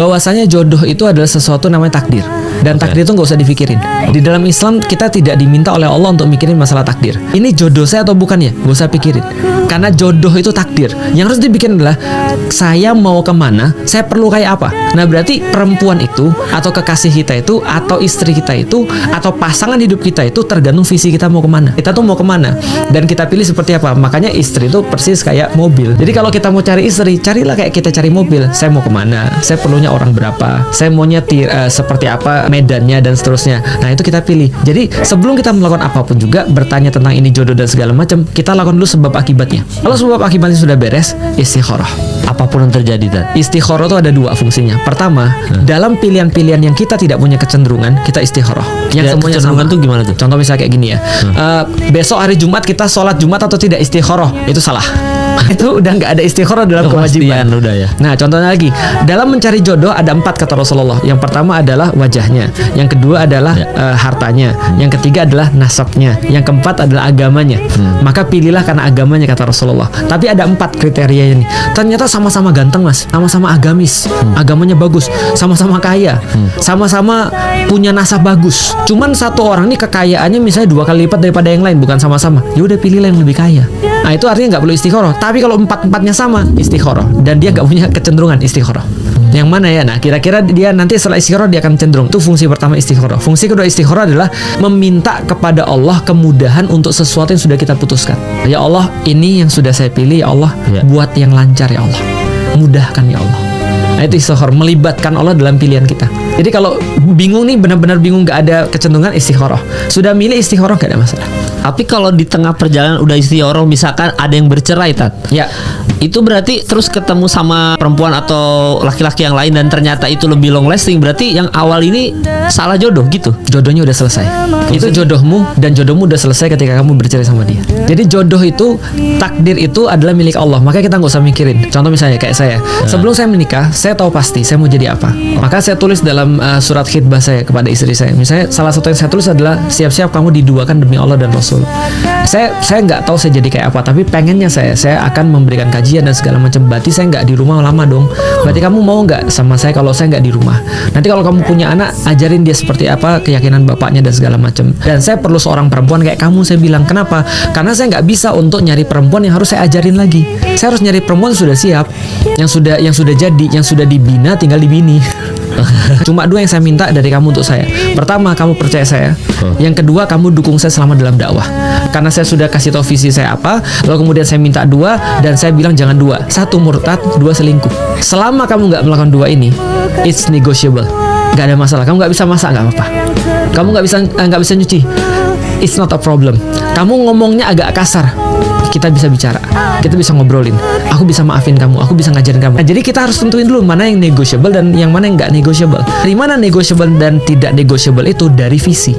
bahwasanya jodoh itu adalah sesuatu namanya takdir. Dan takdir itu nggak usah dipikirin. Di dalam Islam kita tidak diminta oleh Allah untuk mikirin masalah takdir. Ini jodoh saya atau bukan ya? Nggak usah pikirin. Karena jodoh itu takdir. Yang harus dipikirin adalah saya mau kemana, saya perlu kayak apa. Nah berarti perempuan itu atau kekasih kita itu atau istri kita itu atau pasangan hidup kita itu tergantung visi kita mau kemana. Kita tuh mau kemana dan kita pilih seperti apa. Makanya istri itu persis kayak mobil. Jadi kalau kita mau cari istri, carilah kayak kita cari mobil. Saya mau kemana? Saya perlunya orang berapa? Saya mau nyetir seperti apa medannya dan seterusnya. Nah itu kita pilih. Jadi sebelum kita melakukan apapun juga bertanya tentang ini jodoh dan segala macam, kita lakukan dulu sebab akibatnya. Kalau sebab akibatnya sudah beres, istikharah. Apapun yang terjadi tadi. Istikharah itu ada dua fungsinya. Pertama, dalam pilihan-pilihan yang kita tidak punya kecenderungan, kita istikharah. Yang semuanya kecenderungan sama. tuh gimana tuh? Contoh misalnya kayak gini ya. Besok hari Jumat kita sholat Jumat atau tidak istikharah, itu salah. Itu udah nggak ada istikharah dalam kewajiban. Udah ya. Nah contohnya lagi, dalam mencari jodoh ada 4 kata Rasulullah. Yang pertama adalah wajahnya, yang kedua adalah hartanya, yang ketiga adalah nasabnya, yang keempat adalah agamanya. Maka pilihlah karena agamanya kata Rasulullah. Tapi ada 4 kriteria ini. Ternyata sama-sama ganteng mas, sama-sama agamis, agamanya bagus, sama-sama kaya, sama-sama punya nasab bagus. Cuman satu orang nih kekayaannya misalnya 2 kali lipat daripada yang lain, bukan sama-sama. Ya udah pilihlah yang lebih kaya. Nah itu artinya nggak perlu istikharah. Tapi kalau 4-4-nya sama, istikharah. Dan dia nggak punya kecenderungan istikharah. Yang mana ya? Nah kira-kira dia nanti setelah istikharah dia akan cenderung. Itu fungsi pertama istikharah. Fungsi kedua istikharah adalah meminta kepada Allah kemudahan untuk sesuatu yang sudah kita putuskan. Ya Allah, ini yang sudah saya pilih ya Allah, buat yang lancar ya Allah, mudahkan ya Allah. Nah itu istikharah, melibatkan Allah dalam pilihan kita. Jadi kalau bingung nih, benar-benar bingung, nggak ada kecenderungan, istikharah. Sudah milih istikharah, nggak ada masalah. Tapi kalau di tengah perjalanan udah istikharah, misalkan ada yang bercerai, Tat. Ya. Itu berarti terus ketemu sama perempuan atau laki-laki yang lain dan ternyata itu lebih long lasting. Berarti yang awal ini salah jodoh gitu. Jodohnya udah selesai. Itu jodohmu dan jodohmu udah selesai ketika kamu bercerai sama dia. Jadi jodoh itu, takdir itu adalah milik Allah. Makanya kita nggak usah mikirin. Contoh misalnya kayak saya. Sebelum saya menikah, saya tahu pasti saya mau jadi apa. Maka saya tulis dalam surat khitbah saya kepada istri saya. Misalnya salah satu yang saya tulis adalah siap-siap kamu diduakan demi Allah dan Rasul. Saya nggak tahu saya jadi kayak apa, tapi pengennya saya akan memberikan kajian dan segala macam. Berarti saya nggak di rumah lama dong. Berarti kamu mau nggak sama saya kalau saya nggak di rumah? Nanti kalau kamu punya anak, ajarin dia seperti apa keyakinan bapaknya dan segala macam. Dan saya perlu seorang perempuan kayak kamu. Saya bilang kenapa? Karena saya nggak bisa untuk nyari perempuan yang harus saya ajarin lagi. Saya harus nyari perempuan yang sudah siap, yang sudah jadi, yang sudah dibina, tinggal dibini. Cuma 2 yang saya minta dari kamu untuk saya. Pertama, kamu percaya saya. Yang kedua, kamu dukung saya selama dalam dakwah. Karena saya sudah kasih tahu visi saya apa. Lalu kemudian saya minta 2 dan saya bilang jangan 2. 1 murtad, 2 selingkuh. Selama kamu nggak melakukan 2 ini, it's negotiable. Nggak ada masalah. Kamu nggak bisa masak, nggak apa-apa. Kamu nggak bisa nyuci, it's not a problem. Kamu ngomongnya agak kasar, kita bisa bicara, kita bisa ngobrolin, aku bisa maafin kamu, aku bisa ngajarin kamu. Nah, jadi kita harus tentuin dulu mana yang negotiable dan yang mana yang nggak negotiable. Dari mana negotiable dan tidak negotiable itu dari visi.